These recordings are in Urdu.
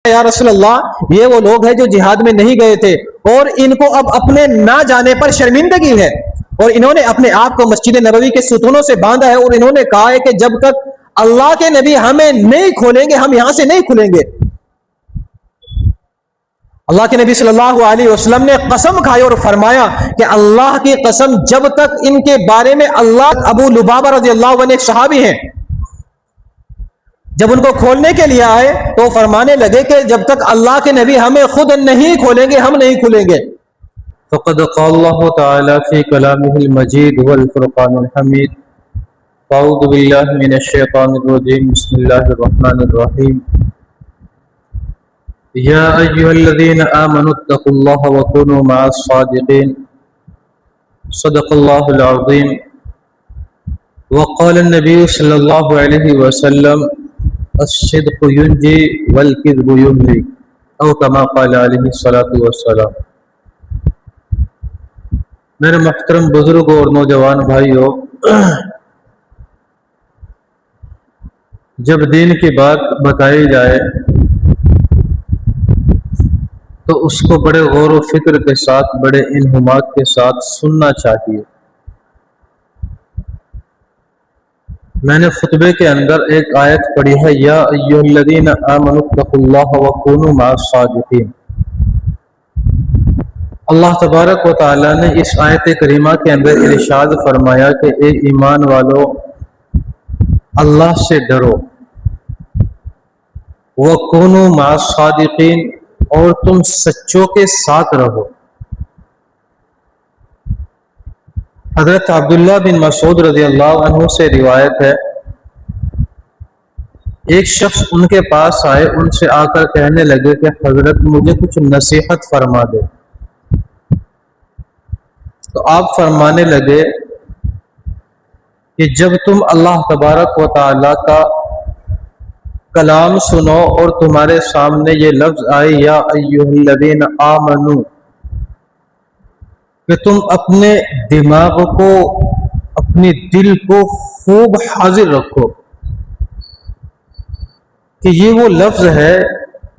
یا رسول اللہ یہ وہ لوگ ہیں جو جہاد میں نہیں گئے تھے اور ان کو اب اپنے نہ جانے پر شرمندگی ہے، اور انہوں نے اپنے آپ کو مسجد نبوی کے ستونوں سے باندھا ہے، اور انہوں نے کہا ہے کہ جب تک اللہ کے نبی ہمیں نہیں کھولیں گے ہم یہاں سے نہیں کھلیں گے۔ اللہ کے نبی صلی اللہ علیہ وسلم نے قسم کھائی اور فرمایا کہ اللہ کی قسم جب تک ان کے بارے میں اللہ، ابو لبابہ رضی اللہ عنہ ایک صحابی ہیں، جب ان کو کھولنے کے لیے آئے تو فرمانے لگے کہ جب تک اللہ کے نبی ہمیں خود نہیں کھولیں گے ہم نہیں کھلیں گے۔ فقد قال الله تعالى في كلامه المجيد والفرقان الحميد اعوذ بالله من الشيطان الرجيم بسم الله الرحمن الرحيم يا ايها الذين امنوا اتقوا الله وكونوا مع الصادقين صدق الله العظيم وقال النبي صلى الله عليه وسلم الصدق ينجي والكذب يملي او كما قال عليه الصلاة والسلام۔ میرے محترم بزرگوں اور نوجوان بھائیوں، جب دین کی بات بتائی جائے تو اس کو بڑے غور و فکر کے ساتھ، بڑے انہماک کے ساتھ سننا چاہیے۔ میں نے خطبے کے اندر ایک آیت پڑھی ہے، یا ایھا الذین آمنوا اتقوا اللہ وکونوا مع الصادقین۔ اللہ تبارک و تعالیٰ نے اس آیت کریمہ کے اندر ارشاد فرمایا کہ اے ایمان والو اللہ سے ڈرو، وَكُونُوا مَعَ الصَّادِقِينَ اور تم سچوں کے ساتھ رہو۔ حضرت عبداللہ بن مسعود رضی اللہ عنہ سے روایت ہے، ایک شخص ان کے پاس آئے، ان سے آ کر کہنے لگے کہ حضرت مجھے کچھ نصیحت فرما دے۔ تو آپ فرمانے لگے کہ جب تم اللہ تبارک و تعالیٰ کا کلام سنو اور تمہارے سامنے یہ لفظ آئے یا ایھا الذین آمنو، کہ تم اپنے دماغ کو، اپنی دل کو خوب حاضر رکھو کہ یہ وہ لفظ ہے،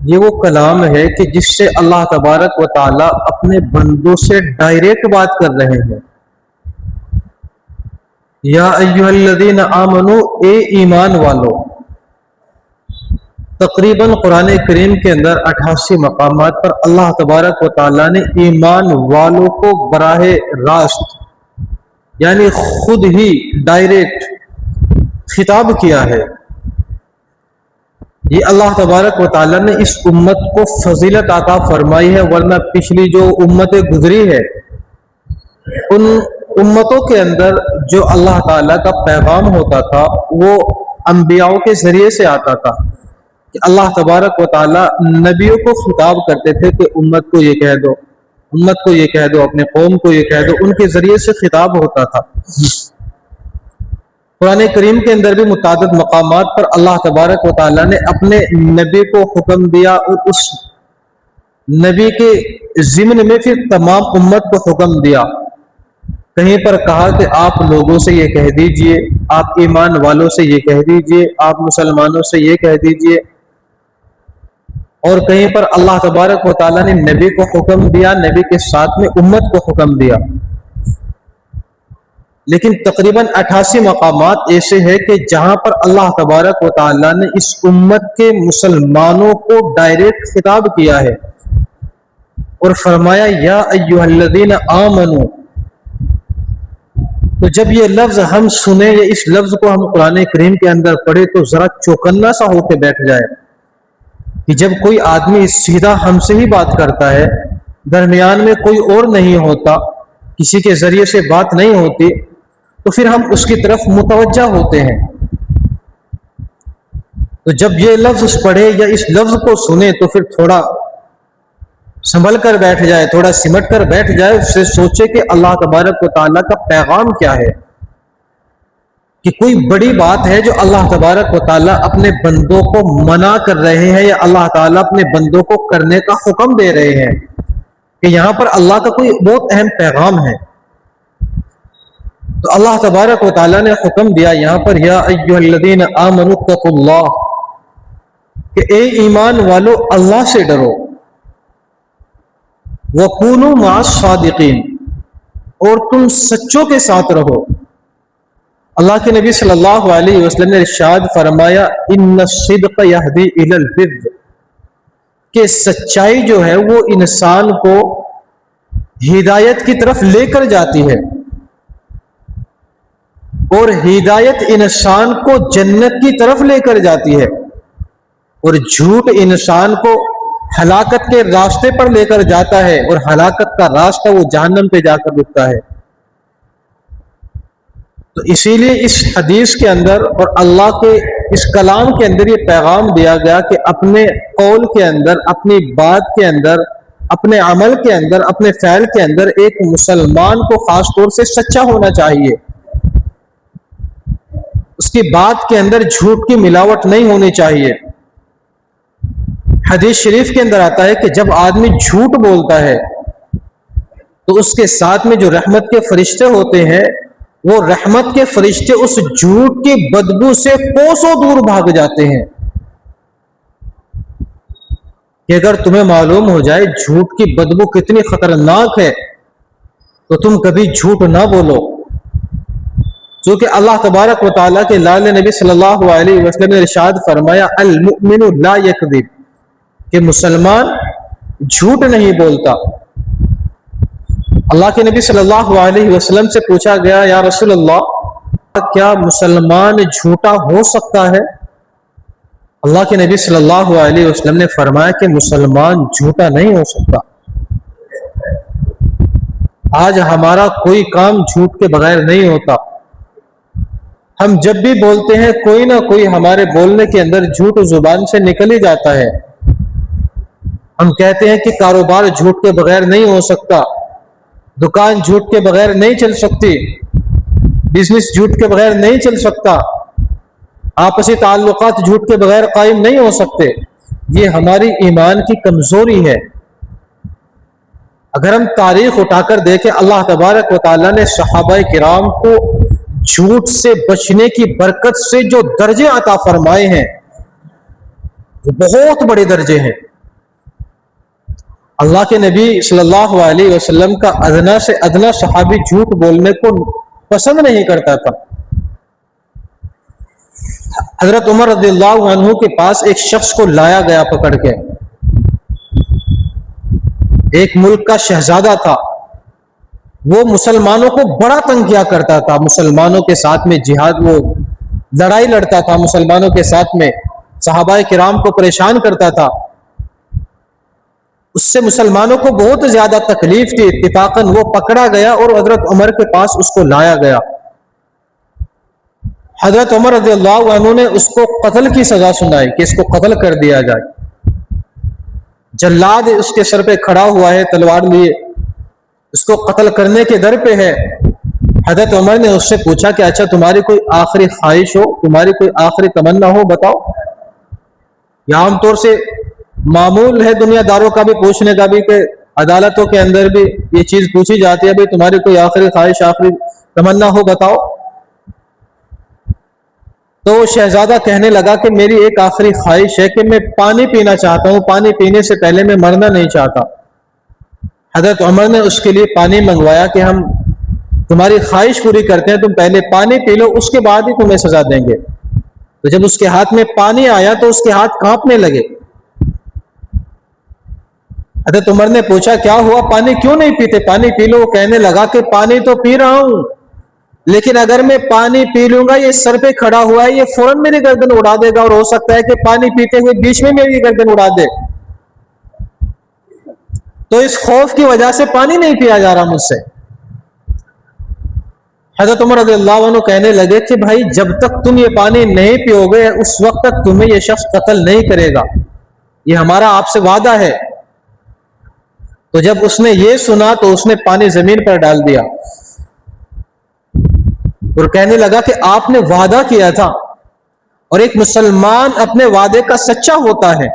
یہ وہ کلام ہے کہ جس سے اللہ تبارک و تعالیٰ اپنے بندوں سے ڈائریکٹ بات کر رہے ہیں۔ یا ایھا الذین آمنو، اے ایمان والو۔ تقریباً قرآن کریم کے اندر 88 مقامات پر اللہ تبارک و تعالیٰ نے ایمان والوں کو براہ راست یعنی خود ہی ڈائریکٹ خطاب کیا ہے۔ یہ اللہ تبارک و تعالیٰ نے اس امت کو فضیلت عطا فرمائی ہے، ورنہ پچھلی جو امتیں گزری ہے ان امتوں کے اندر جو اللہ تعالیٰ کا پیغام ہوتا تھا وہ انبیاء کے ذریعے سے آتا تھا کہ اللہ تبارک و تعالیٰ نبیوں کو خطاب کرتے تھے کہ امت کو یہ کہہ دو، امت کو یہ کہہ دو، اپنے قوم کو یہ کہہ دو، ان کے ذریعے سے خطاب ہوتا تھا۔ قرآن کریم کے اندر بھی متعدد مقامات پر اللہ تبارک و تعالیٰ نے اپنے نبی کو حکم دیا اور اس نبی کے ضمن میں پھر تمام امت کو حکم دیا۔ کہیں پر کہا کہ آپ لوگوں سے یہ کہہ دیجئے، آپ ایمان والوں سے یہ کہہ دیجئے، آپ مسلمانوں سے یہ کہہ دیجئے، اور کہیں پر اللہ تبارک و تعالیٰ نے نبی کو حکم دیا، نبی کے ساتھ میں امت کو حکم دیا۔ لیکن تقریباً 88 مقامات ایسے ہیں کہ جہاں پر اللہ تبارک و تعالیٰ نے اس امت کے مسلمانوں کو ڈائریکٹ خطاب کیا ہے اور فرمایا یا ایھا الذین آمنو۔ تو جب یہ لفظ ہم سنیں یا اس لفظ کو ہم قرآن کریم کے اندر پڑھے تو ذرا چوکنا سا ہو کے بیٹھ جائے کہ جب کوئی آدمی سیدھا ہم سے ہی بات کرتا ہے، درمیان میں کوئی اور نہیں ہوتا، کسی کے ذریعے سے بات نہیں ہوتی، تو پھر ہم اس کی طرف متوجہ ہوتے ہیں۔ تو جب یہ لفظ پڑھے یا اس لفظ کو سنیں تو پھر تھوڑا سنبھل کر بیٹھ جائے، تھوڑا سمٹ کر بیٹھ جائے، اس سے سوچے کہ اللہ تبارک و تعالیٰ کا پیغام کیا ہے، کہ کوئی بڑی بات ہے جو اللہ تبارک و تعالیٰ اپنے بندوں کو منع کر رہے ہیں یا اللہ تعالیٰ اپنے بندوں کو کرنے کا حکم دے رہے ہیں، کہ یہاں پر اللہ کا کوئی بہت اہم پیغام ہے۔ تو اللہ تبارک و تعالیٰ نے حکم دیا یہاں پر یا ایھا الذین آمنوا اتقوا اللہ، کہ اے ایمان والو اللہ سے ڈرو، وَكُونُوا مَعَ الصَّادِقِينَ اور تم سچوں کے ساتھ رہو۔ اللہ کے نبی صلی اللہ علیہ وسلم نے ارشاد فرمایا ان الصدق یہدی الی البر، کہ سچائی جو ہے وہ انسان کو ہدایت کی طرف لے کر جاتی ہے، اور ہدایت انسان کو جنت کی طرف لے کر جاتی ہے، اور جھوٹ انسان کو ہلاکت کے راستے پر لے کر جاتا ہے، اور ہلاکت کا راستہ وہ جہنم پہ جا کر رکتا ہے۔ تو اسی لیے اس حدیث کے اندر اور اللہ کے اس کلام کے اندر یہ پیغام دیا گیا کہ اپنے قول کے اندر، اپنی بات کے اندر، اپنے عمل کے اندر، اپنے فعل کے اندر ایک مسلمان کو خاص طور سے سچا ہونا چاہیے، اس کی بات کے اندر جھوٹ کی ملاوٹ نہیں ہونی چاہیے۔ حدیث شریف کے اندر آتا ہے کہ جب آدمی جھوٹ بولتا ہے تو اس کے ساتھ میں جو رحمت کے فرشتے ہوتے ہیں، وہ رحمت کے فرشتے اس جھوٹ کی بدبو سے کوسوں دور بھاگ جاتے ہیں۔ کہ اگر تمہیں معلوم ہو جائے جھوٹ کی بدبو کتنی خطرناک ہے تو تم کبھی جھوٹ نہ بولو، چونکہ اللہ تبارک و تعالیٰ کے لال نبی صلی اللہ علیہ وسلم نے ارشاد فرمایا المؤمن لا یکذب، کہ مسلمان جھوٹ نہیں بولتا۔ اللہ کے نبی صلی اللہ علیہ وسلم سے پوچھا گیا یا رسول اللہ کیا مسلمان جھوٹا ہو سکتا ہے؟ اللہ کے نبی صلی اللہ علیہ وسلم نے فرمایا کہ مسلمان جھوٹا نہیں ہو سکتا۔ آج ہمارا کوئی کام جھوٹ کے بغیر نہیں ہوتا، ہم جب بھی بولتے ہیں کوئی نہ کوئی ہمارے بولنے کے اندر جھوٹ زبان سے نکل ہی جاتا ہے۔ ہم کہتے ہیں کہ کاروبار جھوٹ کے بغیر نہیں ہو سکتا، دکان جھوٹ کے بغیر نہیں چل سکتی، بزنس جھوٹ کے بغیر نہیں چل سکتا، آپسی تعلقات جھوٹ کے بغیر قائم نہیں ہو سکتے۔ یہ ہماری ایمان کی کمزوری ہے۔ اگر ہم تاریخ اٹھا کر دیکھیں، اللہ تبارک و تعالیٰ نے صحابہ کرام کو جھوٹ سے بچنے کی برکت سے جو درجے عطا فرمائے ہیں وہ بہت بڑے درجے ہیں۔ اللہ کے نبی صلی اللہ علیہ وسلم کا ادنا سے ادنا صحابی جھوٹ بولنے کو پسند نہیں کرتا تھا۔ حضرت عمر رضی اللہ عنہ کے پاس ایک شخص کو لایا گیا پکڑ کے، ایک ملک کا شہزادہ تھا، وہ مسلمانوں کو بڑا تنگ کیا کرتا تھا، مسلمانوں کے ساتھ میں جہاد، وہ لڑائی لڑتا تھا مسلمانوں کے ساتھ میں، صحابہ کرام کو پریشان کرتا تھا، اس سے مسلمانوں کو بہت زیادہ تکلیف تھی۔ اتفاقاً وہ پکڑا گیا اور حضرت عمر کے پاس اس کو لایا گیا۔ حضرت عمر رضی اللہ عنہ نے اس کو قتل کی سزا سنائی کہ اس کو قتل کر دیا جائے۔ جلاد اس کے سر پہ کھڑا ہوا ہے تلوار لیے، اس کو قتل کرنے کے در پہ ہے۔ حضرت عمر نے اس سے پوچھا کہ اچھا تمہاری کوئی آخری خواہش ہو، تمہاری کوئی آخری تمنا ہو، بتاؤ۔ یا عام طور سے معمول ہے دنیا داروں کا بھی پوچھنے کا بھی، کہ عدالتوں کے اندر بھی یہ چیز پوچھی جاتی ہے، بھئی تمہاری کوئی آخری خواہش، آخری تمنا ہو، بتاؤ۔ تو شہزادہ کہنے لگا کہ میری ایک آخری خواہش ہے کہ میں پانی پینا چاہتا ہوں، پانی پینے سے پہلے میں مرنا نہیں چاہتا۔ حضرت عمر نے اس کے لیے پانی منگوایا کہ ہم تمہاری خواہش پوری کرتے ہیں، تم پہلے پانی پی لو، اس کے بعد ہی تمہیں سزا دیں گے۔ تو جب اس کے ہاتھ میں پانی آیا تو اس کے ہاتھ کانپنے لگے۔ حضرت عمر نے پوچھا کیا ہوا، پانی کیوں نہیں پیتے، پانی پی لو۔ وہ کہنے لگا کہ پانی تو پی رہا ہوں، لیکن اگر میں پانی پی لوں گا، یہ سر پہ کھڑا ہوا ہے، یہ فوراً میری گردن اڑا دے گا، اور ہو سکتا ہے کہ پانی پیتے ہوئے بیچ میں میری گردن اڑا دے۔ تو اس خوف کی وجہ سے پانی نہیں پیا جا رہا مجھ سے۔ حضرت عمر رضی اللہ عنہ کہنے لگے کہ بھائی جب تک تم یہ پانی نہیں پیو گے اس وقت تک تمہیں یہ شخص قتل نہیں کرے گا، یہ ہمارا آپ سے وعدہ ہے۔ تو جب اس نے یہ سنا تو اس نے پانی زمین پر ڈال دیا اور کہنے لگا کہ آپ نے وعدہ کیا تھا، اور ایک مسلمان اپنے وعدے کا سچا ہوتا ہے۔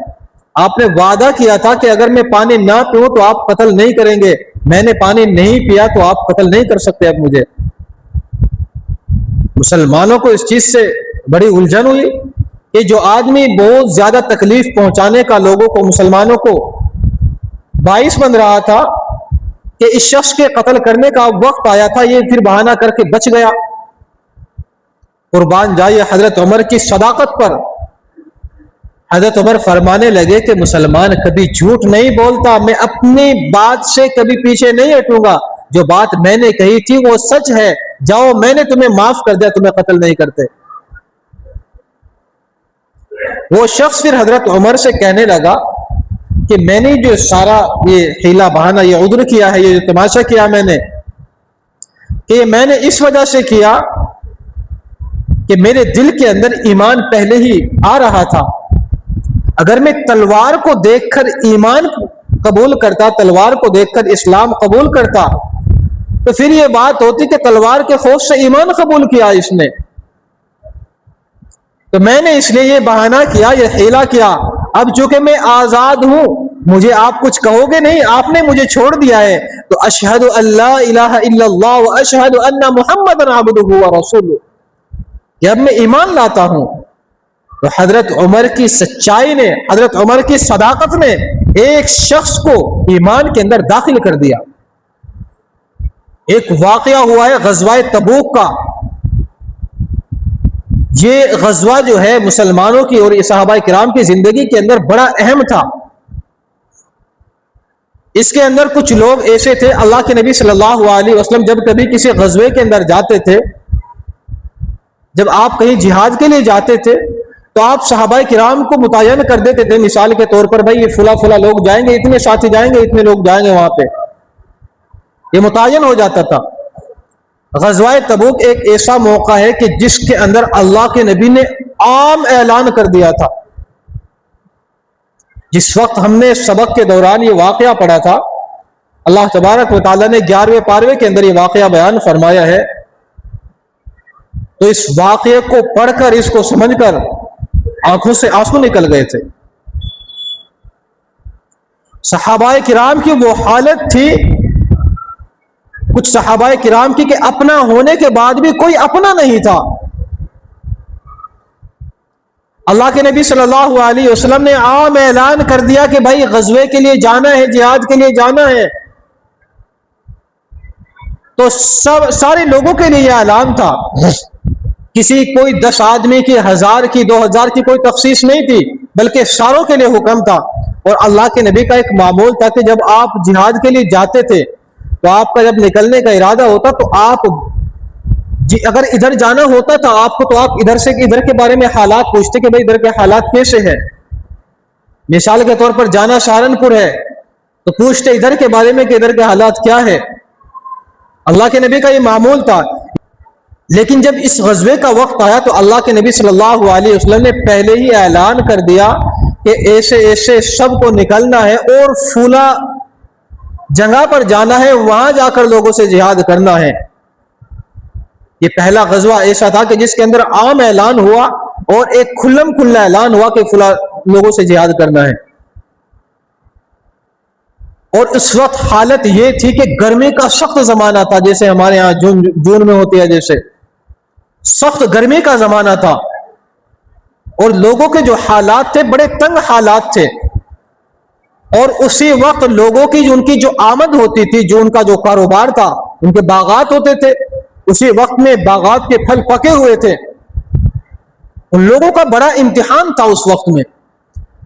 آپ نے وعدہ کیا تھا کہ اگر میں پانی نہ پیوں تو آپ قتل نہیں کریں گے، میں نے پانی نہیں پیا تو آپ قتل نہیں کر سکتے اب مجھے۔ مسلمانوں کو اس چیز سے بڑی الجھن ہوئی کہ جو آدمی بہت زیادہ تکلیف پہنچانے کا لوگوں کو مسلمانوں کو باعث بن رہا تھا کہ اس شخص کے قتل کرنے کا وقت آیا تھا، یہ پھر بہانہ کر کے بچ گیا۔ قربان جائے حضرت عمر کی صداقت پر۔ حضرت عمر فرمانے لگے کہ مسلمان کبھی جھوٹ نہیں بولتا، میں اپنی بات سے کبھی پیچھے نہیں ہٹوں گا، جو بات میں نے کہی تھی وہ سچ ہے، جاؤ میں نے تمہیں معاف کر دیا، تمہیں قتل نہیں کرتے۔ وہ شخص پھر حضرت عمر سے کہنے لگا کہ میں نے جو سارا یہ حیلہ بہانہ، یہ عذر کیا ہے، یہ جو تماشا کیا میں نے، کہ یہ میں نے اس وجہ سے کیا کہ میرے دل کے اندر ایمان پہلے ہی آ رہا تھا۔ اگر میں تلوار کو دیکھ کر ایمان قبول کرتا، تلوار کو دیکھ کر اسلام قبول کرتا، تو پھر یہ بات ہوتی کہ تلوار کے خوف سے ایمان قبول کیا اس نے، تو میں نے اس لیے یہ بہانہ کیا، یہ حیلہ کیا۔ اب چونکہ میں آزاد ہوں، مجھے آپ کچھ کہو گے نہیں، آپ نے مجھے چھوڑ دیا ہے، تو اشہد ان لا الہ الا اللہ و اشہد ان محمد عبدہ و رسولہ، کہ اب میں ایمان لاتا ہوں۔ تو حضرت عمر کی سچائی نے، حضرت عمر کی صداقت نے ایک شخص کو ایمان کے اندر داخل کر دیا۔ ایک واقعہ ہوا ہے غزوہ تبوک کا۔ یہ غزوہ جو ہے مسلمانوں کی اور صحابہ کرام کی زندگی کے اندر بڑا اہم تھا۔ اس کے اندر کچھ لوگ ایسے تھے، اللہ کے نبی صلی اللہ علیہ وسلم جب کبھی کسی غزوے کے اندر جاتے تھے، جب آپ کہیں جہاد کے لیے جاتے تھے تو آپ صحابہ کرام کو متعین کر دیتے تھے، مثال کے طور پر بھائی یہ فلاں فلاں لوگ جائیں گے، اتنے ساتھی جائیں گے، اتنے لوگ جائیں گے وہاں پہ، یہ متعین ہو جاتا تھا۔ غزوہ تبوک ایک ایسا موقع ہے کہ جس کے اندر اللہ کے نبی نے عام اعلان کر دیا تھا۔ جس وقت ہم نے سبق کے دوران یہ واقعہ پڑھا تھا، اللہ تبارک و تعالیٰ نے 11ویں پارے کے اندر یہ واقعہ بیان فرمایا ہے، تو اس واقعے کو پڑھ کر، اس کو سمجھ کر آنکھوں سے آنسو نکل گئے تھے۔ صحابہ کرام کی وہ حالت تھی، کچھ صحابہ کرام کی کہ اپنا ہونے کے بعد بھی کوئی اپنا نہیں تھا۔ اللہ کے نبی صلی اللہ علیہ وسلم نے عام اعلان کر دیا کہ بھائی غزوے کے لیے جانا ہے، جہاد کے لیے جانا ہے، تو سارے لوگوں کے لیے یہ اعلان تھا۔ کسی کوئی 10 آدمی کی، 1000 کی، 2000 کی کوئی تخصیص نہیں تھی، بلکہ ساروں کے لیے حکم تھا۔ اور اللہ کے نبی کا ایک معمول تھا کہ جب آپ جہاد کے لیے جاتے تھے تو آپ کا جب نکلنے کا ارادہ ہوتا تو آپ اگر ادھر جانا ہوتا تھا آپ کو، تو آپ ادھر سے ادھر کے بارے میں حالات پوچھتے کہ بھائی ادھر کے حالات کیسے ہیں۔ مثال کے طور پر جانا سہارنپور ہے تو پوچھتے ادھر کے بارے میں کہ ادھر کے حالات کیا ہے۔ اللہ کے نبی کا یہ معمول تھا۔ لیکن جب اس غزوے کا وقت آیا تو اللہ کے نبی صلی اللہ علیہ وسلم نے پہلے ہی اعلان کر دیا کہ ایسے ایسے سب کو نکلنا ہے اور فلاں جگہ پر جانا ہے، وہاں جا کر لوگوں سے جہاد کرنا ہے۔ یہ پہلا غزوہ ایسا تھا کہ جس کے اندر عام اعلان ہوا اور ایک کھلم کھلا اعلان ہوا کہ فلاں لوگوں سے جہاد کرنا ہے۔ اور اس وقت حالت یہ تھی کہ گرمی کا سخت زمانہ تھا، جیسے ہمارے ہاں جون میں ہوتی ہے، جیسے سخت گرمی کا زمانہ تھا، اور لوگوں کے جو حالات تھے بڑے تنگ حالات تھے۔ اور اسی وقت لوگوں کی ان کی جو آمد ہوتی تھی، جو ان کا جو کاروبار تھا، ان کے باغات ہوتے تھے، اسی وقت میں باغات کے پھل پکے ہوئے تھے۔ ان لوگوں کا بڑا امتحان تھا اس وقت میں۔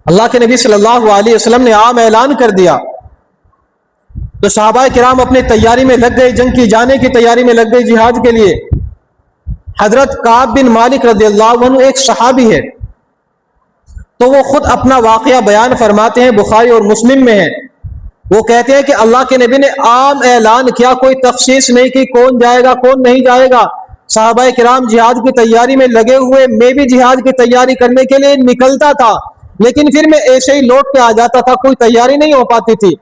اللہ کے نبی صلی اللہ علیہ وسلم نے عام اعلان کر دیا تو صحابہ کرام اپنے تیاری میں لگ گئے، جنگ کی جانے کی تیاری میں لگ گئے جہاد کے لیے۔ حضرت کعب بن مالک رضی اللہ عنہ ایک صحابی ہے، تو وہ خود اپنا واقعہ بیان فرماتے ہیں، بخاری اور مسلم میں ہے۔ وہ کہتے ہیں کہ اللہ کے نبی نے عام اعلان کیا، کوئی تخصیص نہیں کی کون جائے گا کون نہیں جائے گا۔ صحابہ کرام جہاد کی تیاری میں لگے ہوئے، میں بھی جہاد کی تیاری کرنے کے لیے نکلتا تھا، لیکن پھر میں ایسے ہی لوٹ کے آ جاتا تھا، کوئی تیاری نہیں ہو پاتی تھی۔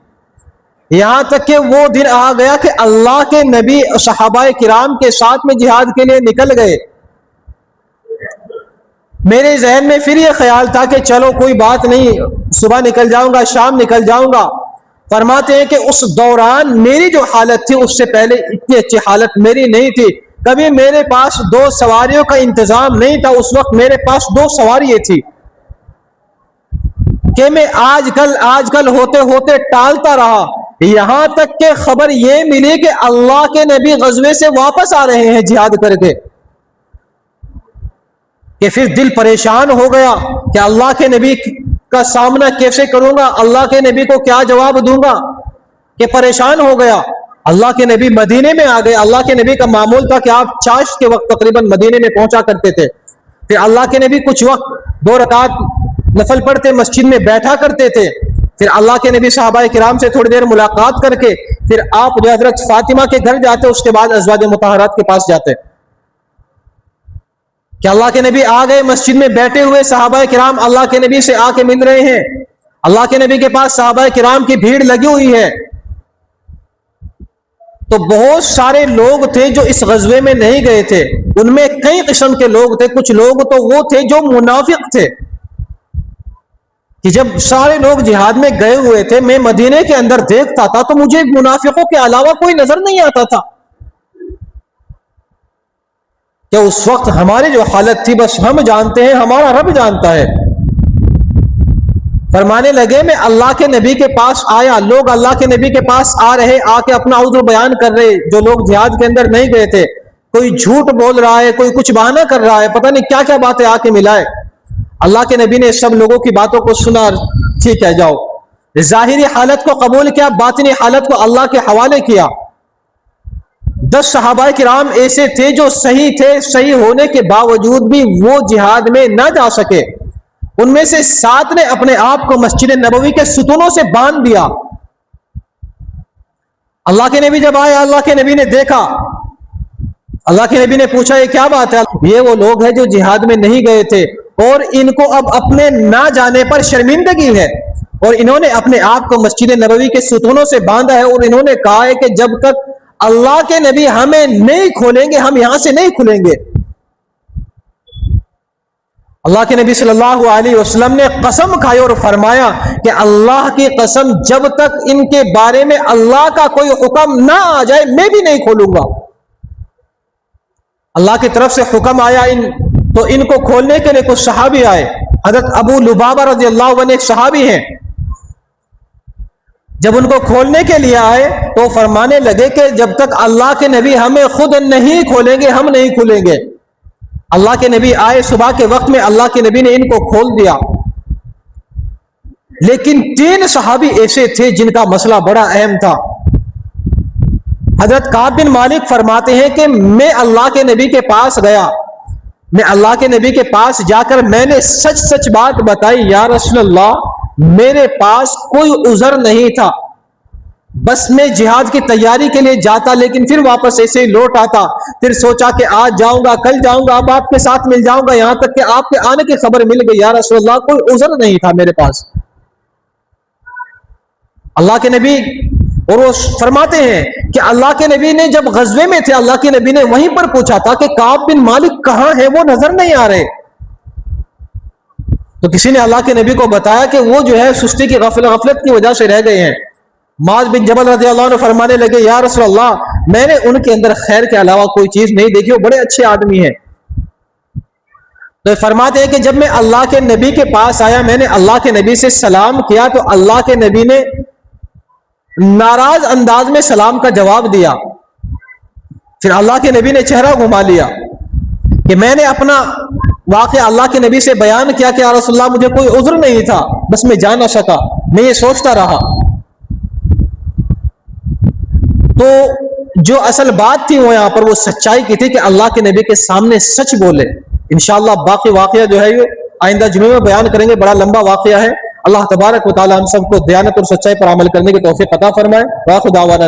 یہاں تک کہ وہ دن آ گیا کہ اللہ کے نبی صحابہ کرام کے ساتھ میں جہاد کے لیے نکل گئے۔ میرے ذہن میں پھر یہ خیال تھا کہ چلو کوئی بات نہیں، صبح نکل جاؤں گا، شام نکل جاؤں گا۔ فرماتے ہیں کہ اس دوران میری جو حالت تھی اس سے پہلے اتنی اچھی حالت میری نہیں تھی۔ کبھی میرے پاس 2 سواریوں کا انتظام نہیں تھا، اس وقت میرے پاس 2 سواریاں تھی کہ میں آج کل ہوتے ہوتے ٹالتا رہا، یہاں تک کہ خبر یہ ملی کہ اللہ کے نبی غزوے سے واپس آ رہے ہیں جہاد کر کے، کہ پھر دل پریشان ہو گیا کہ اللہ کے نبی کا سامنا کیسے کروں گا، اللہ کے نبی کو کیا جواب دوں گا، کہ پریشان ہو گیا۔ اللہ کے نبی مدینے میں آ گئے۔ اللہ کے نبی کا معمول تھا کہ آپ چاشت کے وقت تقریباً مدینے میں پہنچا کرتے تھے، پھر اللہ کے نبی کچھ وقت 2 رکعت نفل پڑھتے مسجد میں بیٹھا کرتے تھے، پھر اللہ کے نبی صحابہ کرام سے تھوڑی دیر ملاقات کر کے پھر آپ جو حضرت فاطمہ کے گھر جاتے، اس کے بعد ازواج مطہرات کے پاس جاتے، کہ اللہ کے نبی آ گئے، مسجد میں بیٹھے ہوئے صحابہ کرام اللہ کے نبی سے آ کے مل رہے ہیں، اللہ کے نبی کے پاس صحابہ کرام کی بھیڑ لگی ہوئی ہے۔ تو بہت سارے لوگ تھے جو اس غزوے میں نہیں گئے تھے، ان میں کئی قسم کے لوگ تھے، کچھ لوگ تو وہ تھے جو منافق تھے، کہ جب سارے لوگ جہاد میں گئے ہوئے تھے میں مدینے کے اندر دیکھتا تھا تو مجھے منافقوں کے علاوہ کوئی نظر نہیں آتا تھا، کہ اس وقت ہماری جو حالت تھی بس ہم جانتے ہیں، ہمارا رب جانتا ہے۔ فرمانے لگے میں اللہ کے نبی کے پاس آیا، لوگ اللہ کے نبی کے پاس آ رہے، آ کے اپنا عذر بیان کر رہے، جو لوگ جہاد کے اندر نہیں گئے تھے، کوئی جھوٹ بول رہا ہے، کوئی کچھ بہانہ کر رہا ہے، پتہ نہیں کیا کیا باتیں آ کے ملائے۔ اللہ کے نبی نے سب لوگوں کی باتوں کو سنا، ٹھیک ہے جاؤ، ظاہری حالت کو قبول کیا، باطنی حالت کو اللہ کے حوالے کیا۔ 10 صحابہ کرام ایسے تھے جو صحیح تھے، صحیح ہونے کے باوجود بھی وہ جہاد میں نہ جا سکے، ان میں سے 7 نے اپنے آپ کو مسجد نبوی کے ستونوں سے باندھ دیا۔ اللہ کے نبی جب آئے، اللہ کے نبی نے دیکھا، اللہ کے نبی نے پوچھا یہ کیا بات ہے؟ یہ وہ لوگ ہیں جو جہاد میں نہیں گئے تھے اور ان کو اب اپنے نہ جانے پر شرمندگی ہے، اور انہوں نے اپنے آپ کو مسجد نبوی کے ستونوں سے باندھا ہے، اور انہوں نے کہا ہے کہ جب تک اللہ کے نبی ہمیں نہیں کھولیں گے ہم یہاں سے نہیں کھلیں گے۔ اللہ کے نبی صلی اللہ علیہ وسلم نے قسم کھائی اور فرمایا کہ اللہ کی قسم جب تک ان کے بارے میں اللہ کا کوئی حکم نہ آ جائے میں بھی نہیں کھولوں گا۔ اللہ کی طرف سے حکم آیا تو ان کو کھولنے کے لیے کچھ صحابی آئے، حضرت ابو لبابہ رضی اللہ عنہ ایک صحابی ہیں، جب ان کو کھولنے کے لیے آئے تو فرمانے لگے کہ جب تک اللہ کے نبی ہمیں خود نہیں کھولیں گے ہم نہیں کھولیں گے۔ اللہ کے نبی آئے، صبح کے وقت میں اللہ کے نبی نے ان کو کھول دیا، لیکن 3 صحابی ایسے تھے جن کا مسئلہ بڑا اہم تھا۔ حضرت کعب بن مالک فرماتے ہیں کہ میں اللہ کے نبی کے پاس گیا، میں اللہ کے نبی کے پاس جا کر میں نے سچ سچ بات بتائی، یا رسول اللہ میرے پاس کوئی عذر نہیں تھا، بس میں جہاد کی تیاری کے لیے جاتا لیکن پھر واپس ایسے ہی لوٹ آتا، پھر سوچا کہ آج جاؤں گا کل جاؤں گا، اب آپ کے ساتھ مل جاؤں گا، یہاں تک کہ آپ کے آنے کی خبر مل گئی، یا رسول اللہ کوئی عذر نہیں تھا میرے پاس۔ اللہ کے نبی اور وہ فرماتے ہیں کہ اللہ کے نبی نے جب غزوے میں تھے اللہ کے نبی نے وہیں پر پوچھا تھا کہ کعب بن مالک کہاں ہے، وہ نظر نہیں آ رہے، تو کسی نے اللہ کے نبی کو بتایا کہ وہ جو ہے سستی کی غفلت کی وجہ سے رہ گئے ہیں۔ معاذ بن جبل رضی اللہ عنہ فرمانے لگے یا رسول اللہ میں نے ان کے اندر خیر کے علاوہ کوئی چیز نہیں دیکھی، وہ بڑے اچھے آدمی ہیں۔ تو فرماتے ہیں کہ جب میں اللہ کے نبی کے پاس آیا میں نے اللہ کے نبی سے سلام کیا تو اللہ کے نبی نے ناراض انداز میں سلام کا جواب دیا، پھر اللہ کے نبی نے چہرہ گھما لیا کہ میں نے اپنا واقعہ اللہ کے نبی سے بیان کیا کہ یا رسول اللہ مجھے کوئی عذر نہیں تھا، بس میں جا نہ سکا، میں یہ سوچتا رہا۔ تو جو اصل بات تھی وہ یہاں پر وہ سچائی کی تھی کہ اللہ کے نبی کے سامنے سچ بولے۔ انشاءاللہ باقی واقعہ جو ہے یہ آئندہ جمعے میں بیان کریں گے، بڑا لمبا واقعہ ہے۔ اللہ تبارک و تعالی ہم سب کو دیانت اور سچائی پر عمل کرنے کی توفیق عطا فرمائے۔ وآخر دعوانا